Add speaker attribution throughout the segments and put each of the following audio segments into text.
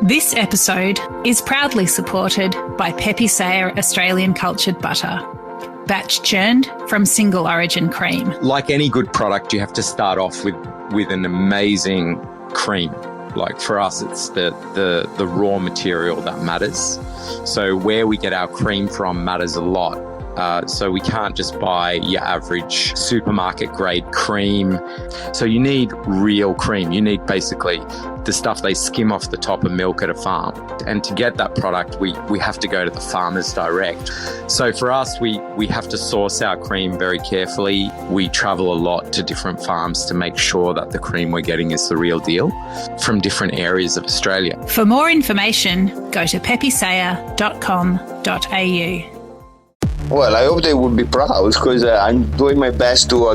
Speaker 1: This episode is proudly supported by Pepe Sayer Australian Cultured Butter, batch churned from single origin cream.
Speaker 2: Like any good product, you have to start off with an amazing cream. Like for us, it's the raw material that matters. So where we get our cream from matters a lot. So we can't just buy your average supermarket grade cream. So you need real cream. You need basically the stuff they skim off the top of milk at a farm. And to get that product, we have to go to the farmers direct. So for us, we have to source our cream very carefully. We travel a lot to different farms to make sure that the cream we're getting is the real deal from different areas of Australia.
Speaker 1: For more information, go to pepesayer.com.au.
Speaker 3: Well, I hope they will be proud because I'm doing my best to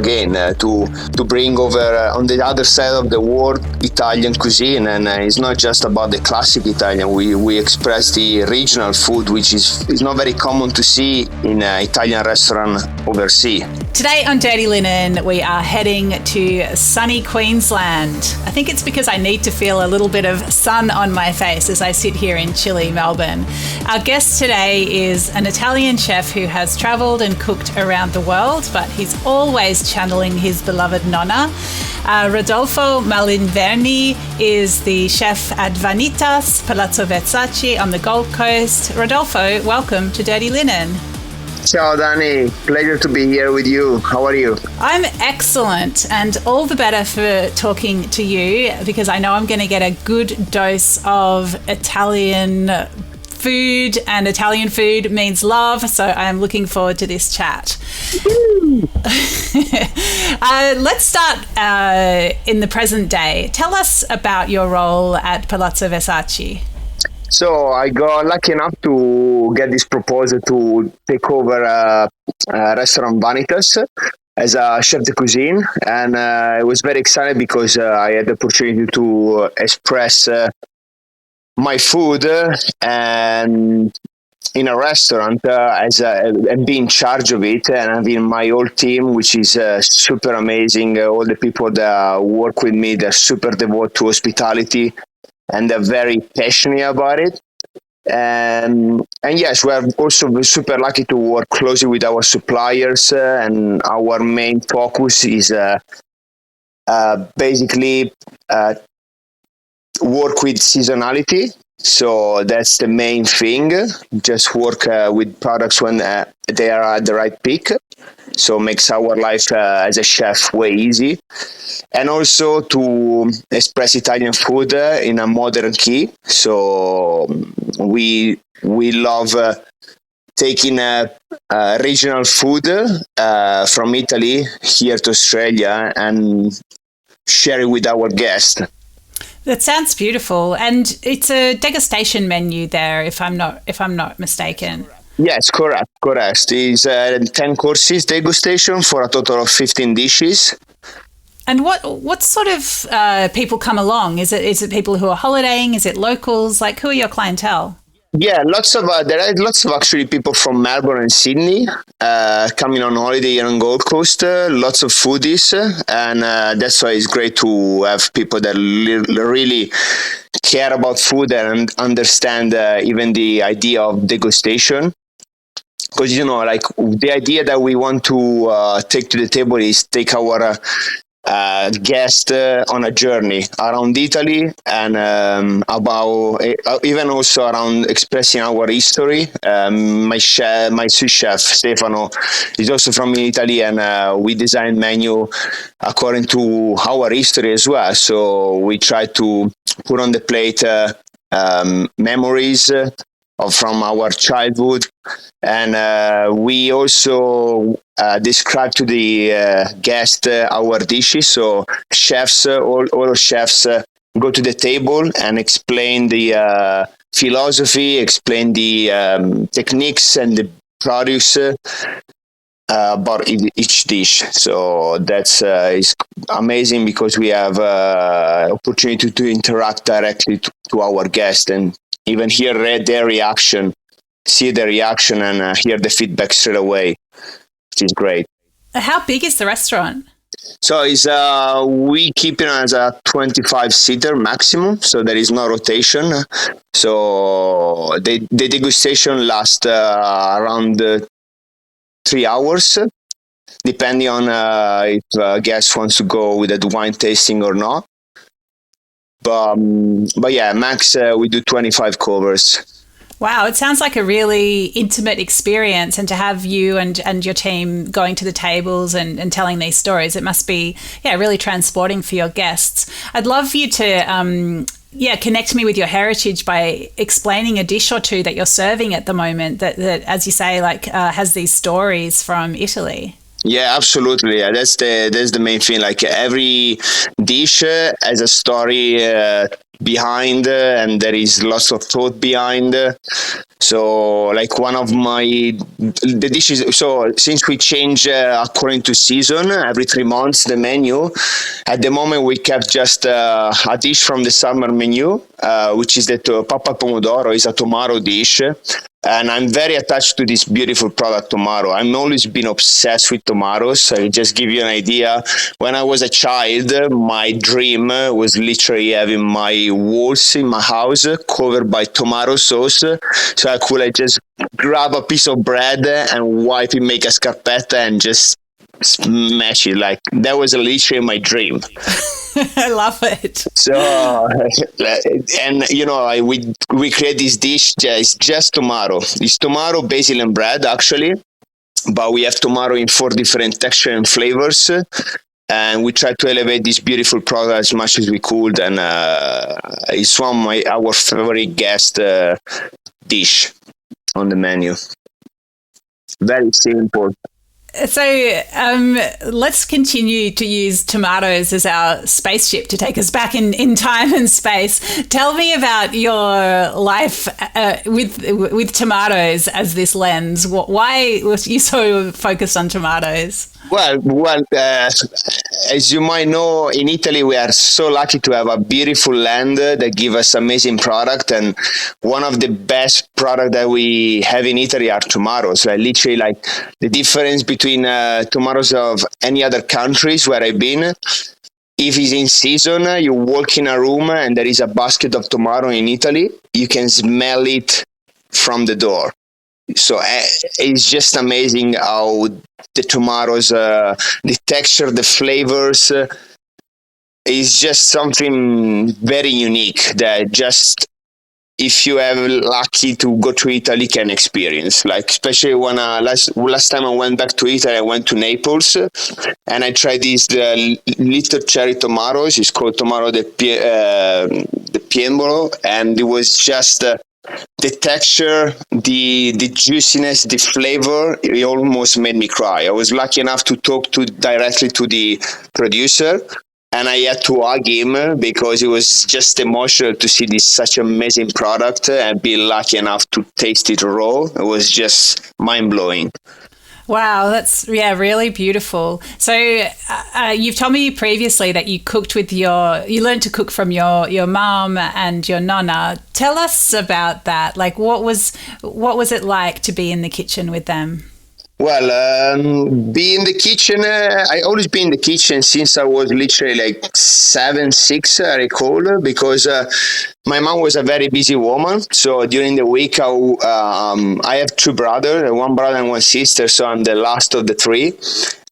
Speaker 3: bring over on the other side of the world Italian cuisine, and it's not just about the classic Italian. We express the regional food, which is not very common to see in Italian restaurant overseas.
Speaker 1: Today on Dirty Linen, we are heading to sunny Queensland. I think it's because I need to feel a little bit of sun on my face as I sit here in chilly Melbourne. Our guest today is an Italian chef who has travelled and cooked around the world, but he's always channeling his beloved nonna. Rodolfo Malinverni is the chef at Vanitas, Palazzo Versace on the Gold Coast. Rodolfo, welcome to Dirty Linen.
Speaker 3: Ciao, Dani. Pleasure to be here with you. How are you?
Speaker 1: I'm excellent, and all the better for talking to you because I know I'm going to get a good dose of Italian food, and Italian food means love, so I'm looking forward to this chat. Let's start in the present day. Tell us about your role at Palazzo Versace.
Speaker 3: So I got lucky enough to get this proposal to take over restaurant Vanitas as a chef de cuisine, and I was very excited because I had the opportunity to express my food and in a restaurant and be in charge of it, and having my whole team, which is super amazing. All the people that work with me, they're super devoted to hospitality and they're very passionate about it. And yes, we're also super lucky to work closely with our suppliers, and our main focus is basically work with seasonality. So that's the main thing. Just work with products when they are at the right peak. So makes our life as a chef way easy. And also to express Italian food in a modern key. So we love taking regional food from Italy here to Australia and share it with our guests.
Speaker 1: That sounds beautiful, and it's a degustation menu there, if I'm not mistaken.
Speaker 3: Yes, correct. It's 10 courses degustation for a total of 15 dishes.
Speaker 1: And what sort of people come along? Is it people who are holidaying? Is it locals? Like, who are your clientele?
Speaker 3: Yeah, there are lots of actually people from Melbourne and Sydney coming on holiday here on Gold Coast. Lots of foodies, and that's why it's great to have people that really care about food and understand even the idea of degustation. Because like the idea that we want to take to the table is take our guest on a journey around Italy, and about even also around expressing our history. My sous chef Stefano is also from Italy, and we design menu according to our history as well. So we try to put on the plate memories from our childhood, and we also describe to the guest our dishes. So chefs, all chefs go to the table and explain the philosophy, explain the techniques and the products about each dish. So that's is amazing because we have opportunity to interact directly to our guests and even hear their reaction, see the reaction, and hear the feedback straight away, which is great.
Speaker 1: How big is the restaurant?
Speaker 3: So it's we keep it as a 25 seater maximum, so there is no rotation. So the degustation lasts around 3 hours, depending on if a guest wants to go with a wine tasting or not. But yeah, max we do 25 covers.
Speaker 1: Wow, it sounds like a really intimate experience, and to have you and your team going to the tables and telling these stories, it must be, really transporting for your guests. I'd love you to, connect me with your heritage by explaining a dish or two that you're serving at the moment that as you say, has these stories from Italy.
Speaker 3: Yeah, absolutely. Yeah, that's the main thing. Like every dish has a story behind, and there is lots of thought behind. So, like one of the dishes. So, since we change according to season every 3 months the menu, at the moment we kept just a dish from the summer menu, which is the Papa Pomodoro. Is a tomato dish. And I'm very attached to this beautiful product, tomato. I've always been obsessed with tomatoes. I just give you an idea. When I was a child, my dream was literally having my walls in my house covered by tomato sauce. So I could just grab a piece of bread and wipe it, make a scarpetta, and just smash it. Like that was literally my dream.
Speaker 1: I love it.
Speaker 3: So, and we create this dish. It's just tomato. It's tomato, basil, and bread actually, but we have tomato in 4 different textures and flavors, and we try to elevate this beautiful product as much as we could. And it's one of our favorite guest dish on the menu. Very simple.
Speaker 1: So let's continue to use tomatoes as our spaceship to take us back in time and space. Tell me about your life with tomatoes as this lens. Why was you so focused on tomatoes?
Speaker 3: Well, as you might know, in Italy we are so lucky to have a beautiful land that give us amazing product, and one of the best product that we have in Italy are tomatoes. Literally, like the difference between tomatoes of any other countries where I've been. If it's in season, you walk in a room and there is a basket of tomato in Italy, you can smell it from the door. So it's just amazing how the tomatoes, the texture, the flavors, is just something very unique that just if you have lucky to go to Italy can experience. Like especially when last time I went back to Italy, I went to Naples and I tried these little cherry tomatoes. It's called tomato de Piembolo, and it was just the texture, the juiciness, the flavor, it almost made me cry. I was lucky enough to talk directly to the producer, and I had to hug him because it was just emotional to see this such amazing product and be lucky enough to taste it raw. It was just mind-blowing.
Speaker 1: Wow, that's really beautiful. So you've told me previously that you learned to cook from your mom and your nonna. Tell us about that. Like, what was it like to be in the kitchen with them?
Speaker 3: Well, be in the kitchen. I always been in the kitchen since I was literally like 7, 6. I recall because my mom was a very busy woman. So during the week, I have 2 brothers, 1 brother and 1 sister. So I'm the last of the 3,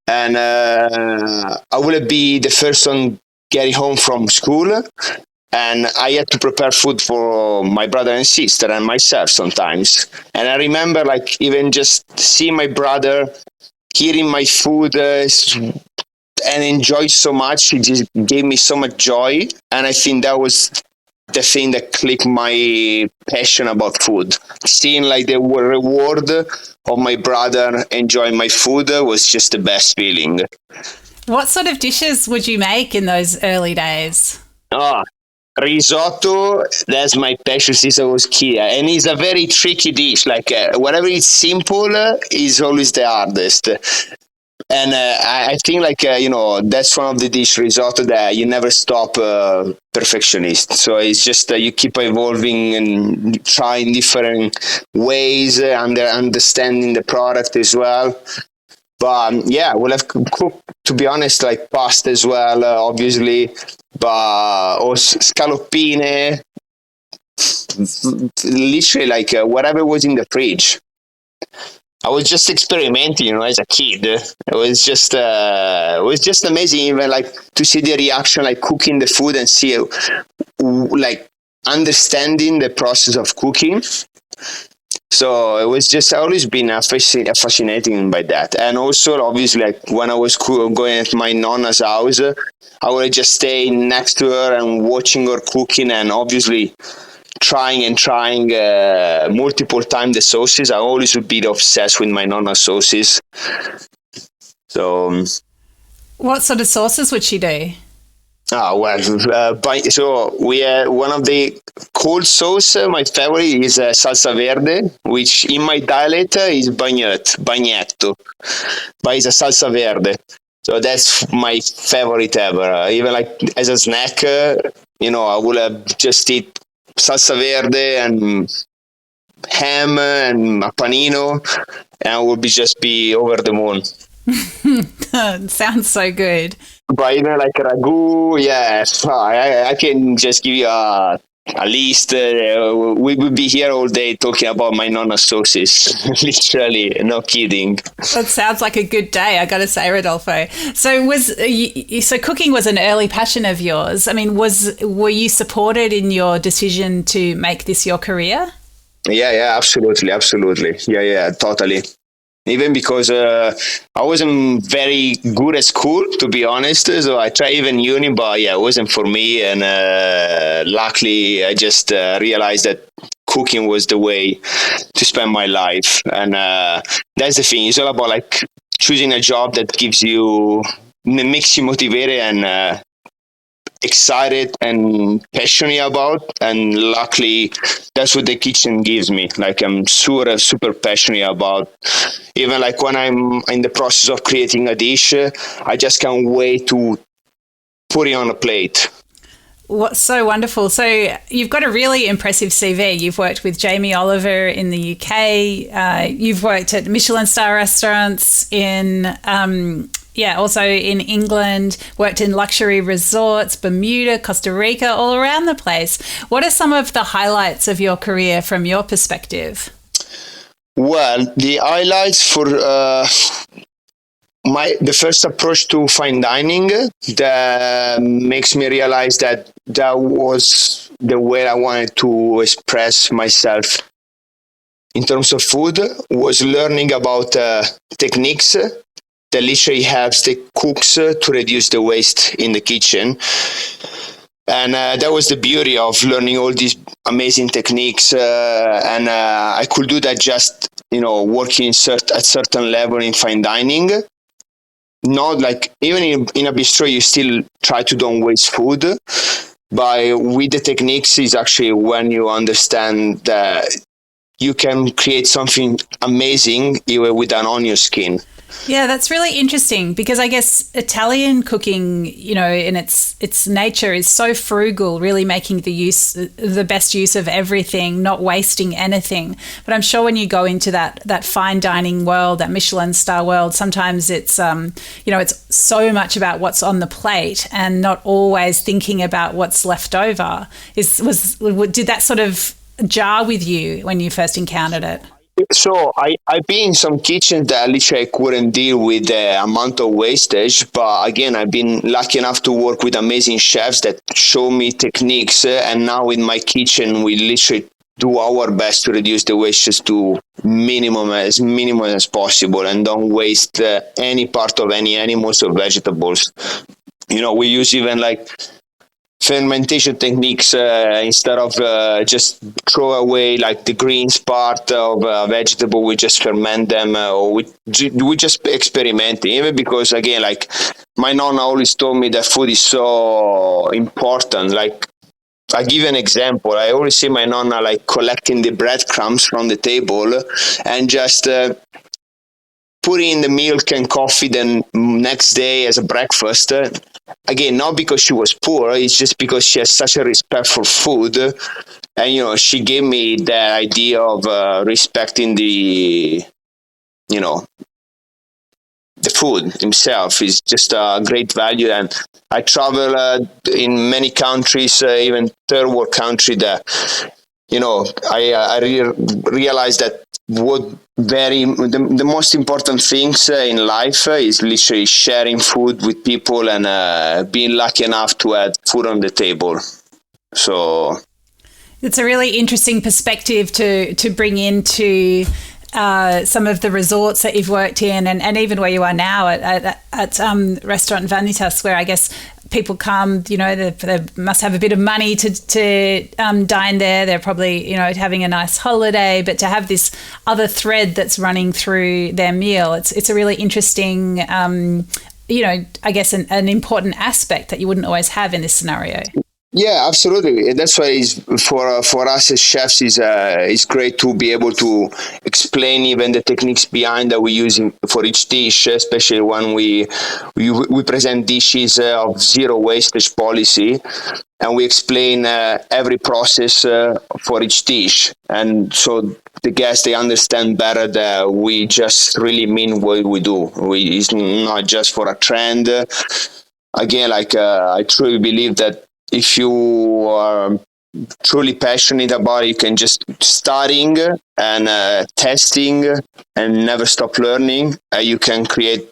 Speaker 3: and I will be the first one getting home from school. And I had to prepare food for my brother and sister and myself sometimes. And I remember like even just seeing my brother, hearing my food and enjoy so much. It just gave me so much joy. And I think that was the thing that clicked my passion about food. Seeing like the reward of my brother enjoying my food was just the best feeling.
Speaker 1: What sort of dishes would you make in those early days?
Speaker 3: Risotto, that's my passion since I was kid, and it's a very tricky dish. Like whatever is simple is always the hardest. And I think like that's one of the dish, risotto, that you never stop perfectionist. So it's just you keep evolving and trying different ways and understanding the product as well. But we'll have cooked to be honest, like pasta as well, obviously, but also scaloppine, literally like whatever was in the fridge. I was just experimenting, as a kid. It was just amazing, even like to see the reaction, like cooking the food and see, like understanding the process of cooking. So it was just always been fascinating by that. And also, obviously, like when I was going at my nonna's house, I would just stay next to her and watching her cooking, and obviously trying multiple times the sauces. I always would be obsessed with my nonna's sauces. So,
Speaker 1: what sort of sauces would she do?
Speaker 3: So we one of the cold sauce. My favorite is salsa verde, which in my dialect is bagnetto, but it's a salsa verde. So that's my favorite ever. Even like as a snack, I would have just eat salsa verde and ham and a panino, and I would just be over the moon.
Speaker 1: Sounds so good.
Speaker 3: But even like ragu, yes, I can just give you a list. We would be here all day talking about my nonna sauces. Literally, no kidding.
Speaker 1: That sounds like a good day, I got to say, Rodolfo. So so cooking was an early passion of yours. I mean, were you supported in your decision to make this your career?
Speaker 3: Yeah, absolutely. Yeah, totally. Even because I wasn't very good at school, to be honest. So I tried even uni, but it wasn't for me. And luckily, I just realized that cooking was the way to spend my life. And that's the thing. It's all about like choosing a job that gives you, makes you motivated and excited and passionate about. And luckily, that's what the kitchen gives me. Like I'm super passionate about. Even like when I'm in the process of creating a dish, I just can't wait to put it on a plate.
Speaker 1: What's so wonderful. So you've got a really impressive CV. You've worked with Jamie Oliver in the UK. You've worked at Michelin star restaurants in also in England, worked in luxury resorts, Bermuda, Costa Rica, all around the place. What are some of the highlights of your career from your perspective?
Speaker 3: Well, the highlights for the first approach to fine dining that makes me realize that was the way I wanted to express myself in terms of food, was learning about techniques that literally helps the cooks to reduce the waste in the kitchen. And that was the beauty of learning all these amazing techniques. And I could do that just, working at certain level in fine dining. Not like, even in a bistro, you still try to don't waste food. But with the techniques is actually when you understand that you can create something amazing even with an on your skin.
Speaker 1: Yeah, that's really interesting because I guess Italian cooking, in its nature is so frugal, really making the best use of everything, not wasting anything. But I'm sure when you go into that fine dining world, that Michelin star world, sometimes it's it's so much about what's on the plate and not always thinking about what's left over. Did that sort of jar with you when you first encountered it?
Speaker 3: So I've been in some kitchens that literally I couldn't deal with the amount of wastage, but again, I've been lucky enough to work with amazing chefs that show me techniques, and now in my kitchen, we literally do our best to reduce the wastage to minimum as possible and don't waste any part of any animals or vegetables. We use even like fermentation techniques instead of just throw away like the greens part of a vegetable. We just ferment them, or we just experiment. Even because again, like my nonna always told me that food is so important. Like I give you an example. I always see my nonna like collecting the breadcrumbs from the table and just putting in the milk and coffee the next day as a breakfast. Again, not because she was poor, it's just because she has such a respect for food. And, she gave me the idea of respecting the the food himself is just a great value. And I travel in many countries, even third world country, that I realized that the most important things in life is literally sharing food with people and being lucky enough to have food on the table. So
Speaker 1: it's a really interesting perspective to bring into some of the resorts that you've worked in, and even where you are now at restaurant Vanitas, where I guess people come, they must have a bit of money to dine there. They're probably, having a nice holiday, but to have this other thread that's running through their meal, it's a really interesting, I guess an important aspect that you wouldn't always have in this scenario.
Speaker 3: Yeah, absolutely. That's why for us as chefs is great to be able to explain even the techniques behind that we're using for each dish, especially when we present dishes of zero wastage policy, and we explain every process for each dish, and so the guests, they understand better that we just really mean what we do. It's not just for a trend. Again, I truly believe that if you are truly passionate about it, you can just starting and testing and never stop learning. You can create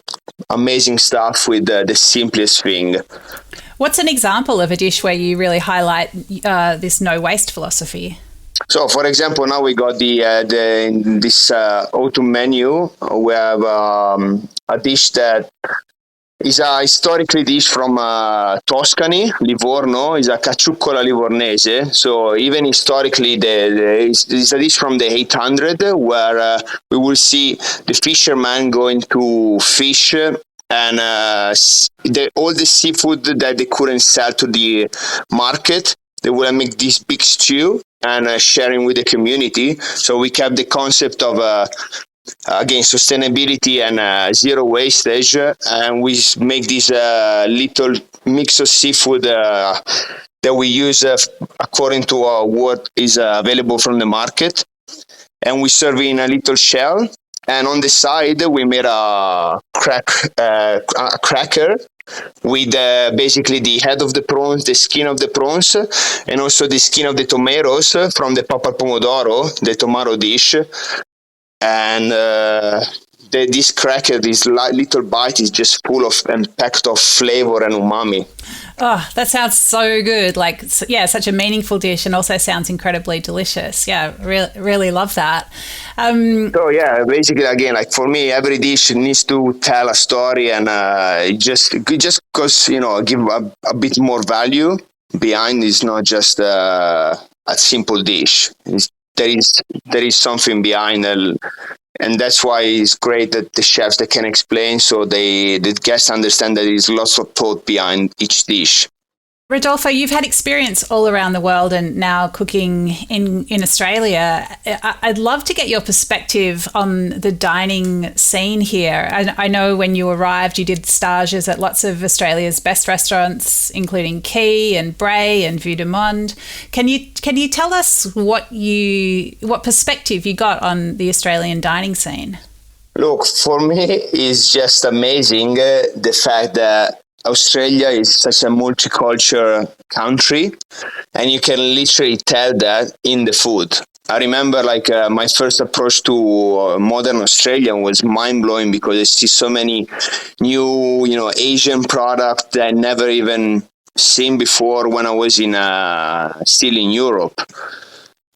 Speaker 3: amazing stuff with the simplest thing.
Speaker 1: What's an example of a dish where you really highlight this no waste philosophy?
Speaker 3: So, for example, now we got this autumn menu. We have a dish that is a historically dish from Tuscany, Livorno. Is a caciuccola livornese. So even historically, it's a dish from the 800 where we will see the fisherman going to fish and all the seafood that they couldn't sell to the market, they will make this big stew and sharing with the community. So we kept the concept of again, sustainability and zero wastage, and we make this little mix of seafood that we use according to what is available from the market, and we serve in a little shell, and on the side we made a cracker with basically the head of the prawns, the skin of the prawns, and also the skin of the tomatoes from the papa pomodoro, the tomato dish. And this cracker, this little bite is just full of and packed of flavor and umami.
Speaker 1: Oh, that sounds so good. Such a meaningful dish, and also sounds incredibly delicious. Yeah, really love that.
Speaker 3: So yeah, basically, again, for me, every dish needs to tell a story, and just because give a bit more value behind. Is not just a simple dish. There is something behind it, and that's why it's great that the chefs, they can explain, so the guests understand that there is lots of thought behind each dish.
Speaker 1: Rodolfo, you've had experience all around the world and now cooking in Australia. I'd love to get your perspective on the dining scene here. I know when you arrived, you did stages at lots of Australia's best restaurants, including Key and Bray and Vue de Monde. Can you tell us what perspective you got on the Australian dining scene?
Speaker 3: Look, for me, it's just amazing the fact that Australia is such a multicultural country, and you can literally tell that in the food. I remember my first approach to modern Australia was mind-blowing because I see so many new, Asian products that I never even seen before when I was still in Europe.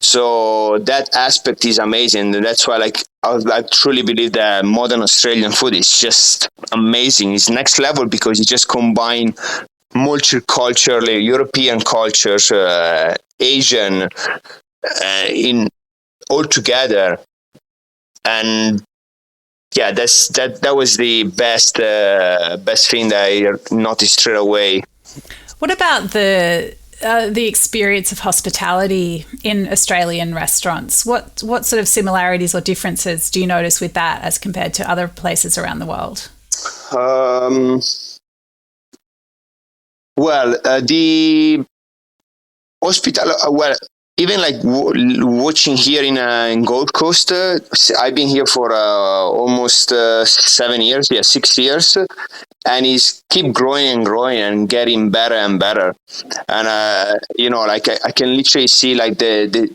Speaker 3: So that aspect is amazing. And that's why I truly believe that modern Australian food is just amazing. It's next level because it just combine multicultural European cultures, Asian, in all together. And yeah, that was the best thing that I noticed straight away.
Speaker 1: What about the experience of hospitality in Australian restaurants? What sort of similarities or differences do you notice with that as compared to other places around the world?
Speaker 3: The hospitality. even like watching here in Gold Coast, I've been here for almost 7 years, 6 years, and it's keep growing and growing and getting better and better. And like I can literally see like the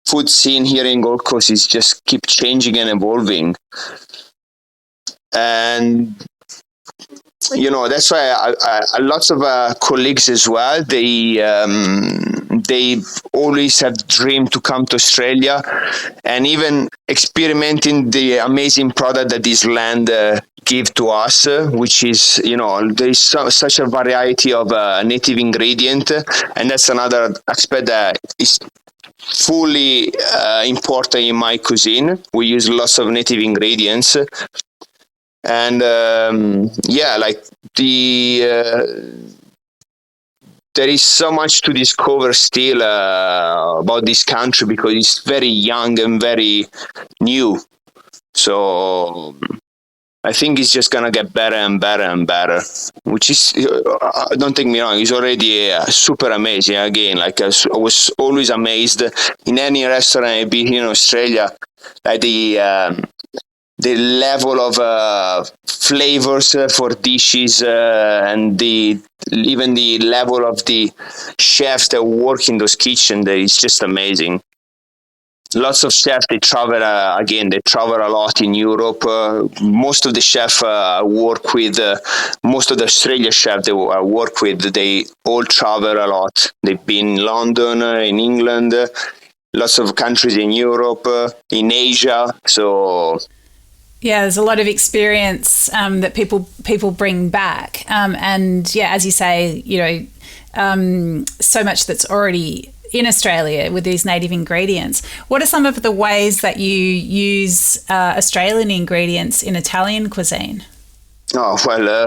Speaker 3: food scene here in Gold Coast is just keep changing and evolving. And that's why lots of colleagues as well, they always have dreamed to come to Australia and even experimenting the amazing product that this land give to us, which is, there is such a variety of native ingredient, and that's another aspect that is fully important in my cuisine. We use lots of native ingredients. And there is so much to discover still about this country because it's very young and very new. So I think it's just gonna get better and better and better. Which is, don't take me wrong, it's already super amazing. Again, like I was always amazed in any restaurant I've been here in Australia, like the level of flavors for dishes and even the level of the chefs that work in those kitchens, it's just amazing. Lots of chefs, they travel a lot in Europe. Most of the chefs work with, most of the Australian chefs they work with, they all travel a lot. They've been in London, in England, lots of countries in Europe, in Asia, so...
Speaker 1: Yeah, there's a lot of experience that people bring back, and yeah, as you say, so much that's already in Australia with these native ingredients. What are some of the ways that you use Australian ingredients in Italian cuisine?
Speaker 3: Oh well,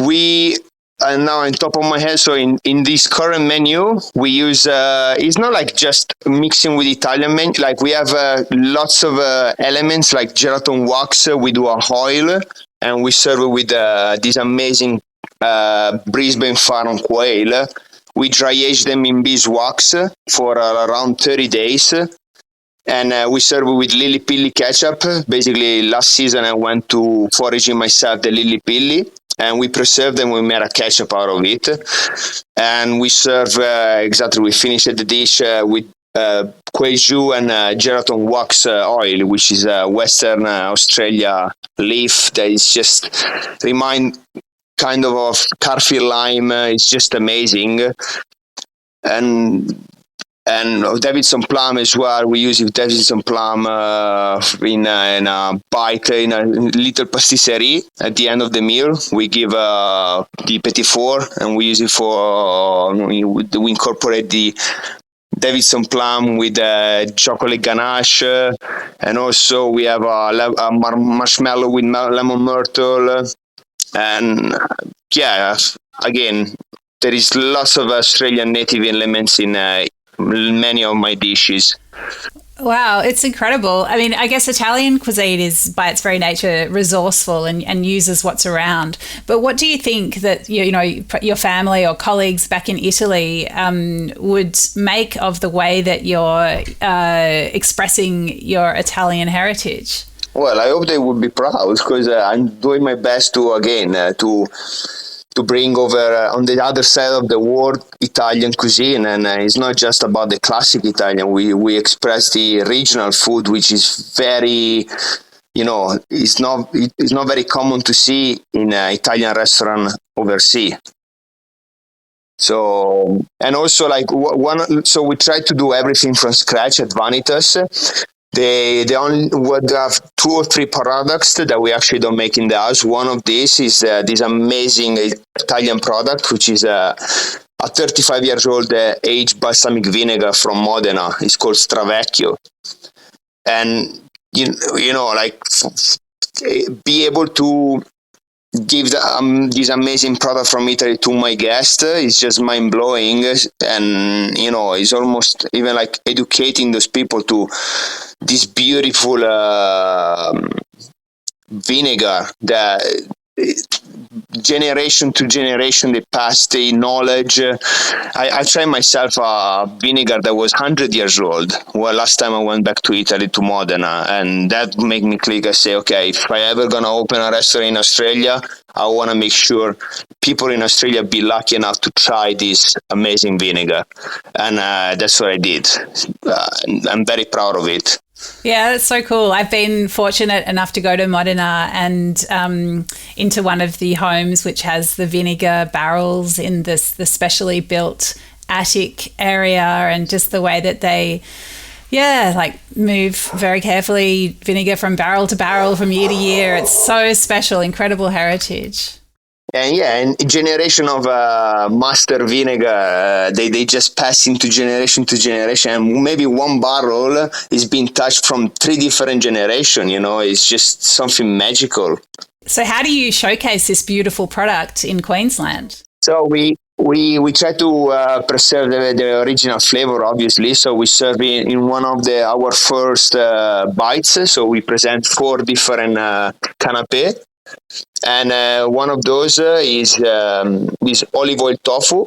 Speaker 3: we. And now on top of my head, so in this current menu, we use, it's not like just mixing with Italian menu, like we have lots of elements like gelatin wax, we do a oil, and we serve it with this amazing Brisbane farm quail. We dry age them in beeswax for around 30 days. And we serve it with lily pilly ketchup. Basically, last season I went to foraging myself the lily pilly, and we preserved them. We made a ketchup out of it, and we serve we finished the dish with quail jus and gelatin wax oil, which is a Western Australia leaf that is just remind kind of Carfield lime. It's just amazing. And Davidson plum as well. We use Davidson plum in a bite, in a little pastisserie at the end of the meal. We give the petit four, and we use it for, we incorporate the Davidson plum with chocolate ganache, and also we have a marshmallow with lemon myrtle. And again, there is lots of Australian native elements in many of my dishes.
Speaker 1: Wow, it's incredible. I mean, I guess Italian cuisine is by its very nature resourceful and uses what's around. But what do you think that your family or colleagues back in Italy would make of the way that you're expressing your Italian heritage?
Speaker 3: Well, I hope they would be proud, because I'm doing my best to bring over on the other side of the world Italian cuisine, and it's not just about the classic Italian. We express the regional food, which is very, it's not very common to see in an Italian restaurant overseas. So, and also so we try to do everything from scratch at Vanitas. They only would have 2 or 3 products that we actually don't make in the house. One of these is this amazing Italian product, which is a 35 years old aged balsamic vinegar from Modena. It's called Stravecchio. And, be able to give this amazing product from Italy to my guest is just mind-blowing. And, it's almost even like educating those people to this beautiful vinegar that generation to generation, they pass the knowledge. I tried myself a vinegar that was 100 years old. Well, last time I went back to Italy, to Modena, and that made me click. I say, okay, if I ever gonna open a restaurant in Australia, I want to make sure people in Australia be lucky enough to try this amazing vinegar. And that's what I did. I'm very proud of it.
Speaker 1: Yeah, that's so cool. I've been fortunate enough to go to Modena and into one of the homes which has the vinegar barrels in the specially built attic area, and just the way that they move very carefully vinegar from barrel to barrel from year to year. It's so special, incredible heritage.
Speaker 3: And generation of master vinegar, they just pass into generation to generation, and maybe one barrel is being touched from 3 different generations. It's just something magical.
Speaker 1: So how do you showcase this beautiful product in Queensland?
Speaker 3: So we try to preserve the original flavor, obviously. So we serve in one of our first bites. So we present 4 different canapé. And one of those is olive oil tofu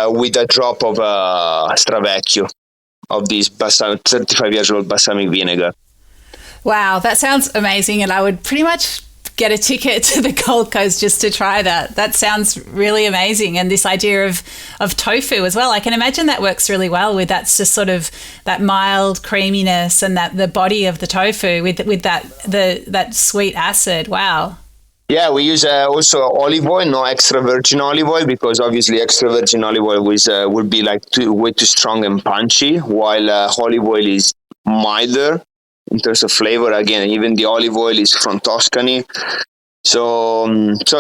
Speaker 3: with a drop of Stravecchio of this 35 years old balsamic vinegar.
Speaker 1: Wow, that sounds amazing, and I would pretty much get a ticket to the Gold Coast just to try that. That sounds really amazing. And this idea of tofu as well, I can imagine that works really well with that's just sort of that mild creaminess and that the body of the tofu with that sweet acid. Wow.
Speaker 3: Yeah, we use also olive oil, no extra virgin olive oil, because obviously extra virgin olive oil would be like way too strong and punchy, while olive oil is milder in terms of flavor. Again, even the olive oil is from Tuscany. So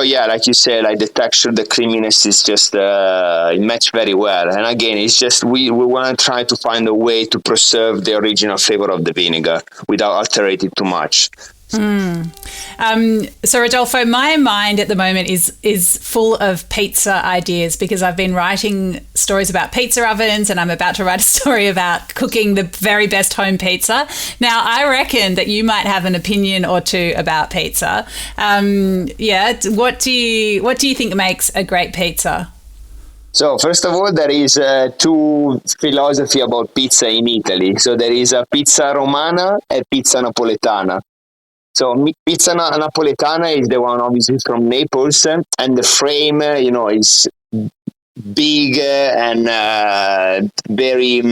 Speaker 3: yeah, like you said, like the texture, the creaminess is just, it matched very well. And again, it's just, we want to try to find a way to preserve the original flavor of the vinegar without altering it too much.
Speaker 1: So Rodolfo, my mind at the moment is full of pizza ideas, because I've been writing stories about pizza ovens, and I'm about to write a story about cooking the very best home pizza. Now, I reckon that you might have an opinion or two about pizza. What do you think makes a great pizza?
Speaker 3: So first of all, there is 2 philosophy about pizza in Italy. So there is a pizza romana and pizza napoletana. So pizza napoletana is the one obviously from Naples, and the frame, is big and very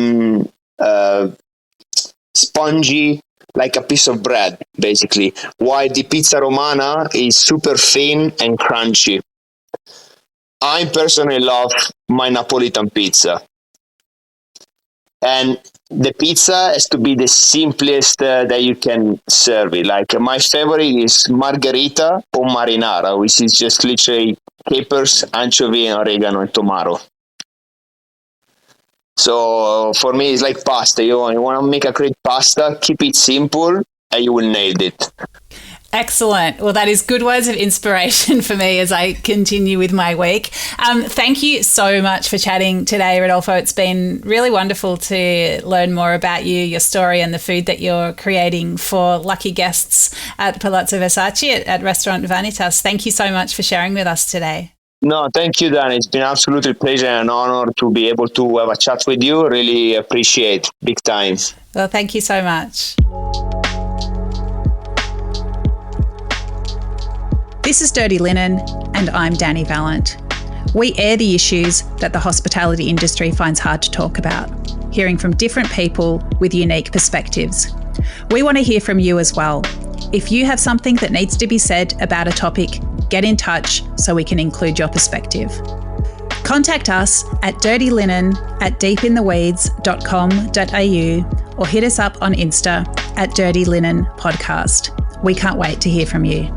Speaker 3: spongy, like a piece of bread, basically. While the pizza romana is super thin and crunchy. I personally love my Napolitan pizza. And the pizza has to be the simplest that you can serve it. Like my favorite is margherita or marinara, which is just literally capers, anchovy, and oregano and tomato. So for me, it's like pasta. You want to make a great pasta, keep it simple, and you will nail it.
Speaker 1: Excellent. Well, that is good words of inspiration for me as I continue with my week. Thank you so much for chatting today, Rodolfo. It's been really wonderful to learn more about you, your story, and the food that you're creating for lucky guests at Palazzo Versace at restaurant Vanitas. Thank you so much for sharing with us today.
Speaker 3: No, thank you, Dani. It's been absolutely a pleasure and an honor to be able to have a chat with you. Really appreciate big time.
Speaker 1: Well, thank you so much. This is Dirty Linen, and I'm Dani Valent. We air the issues that the hospitality industry finds hard to talk about, hearing from different people with unique perspectives. We want to hear from you as well. If you have something that needs to be said about a topic, get in touch so we can include your perspective. Contact us at dirtylinenat deepintheweeds.com.au or hit us up on Insta at Dirty Linen Podcast. We can't wait to hear from you.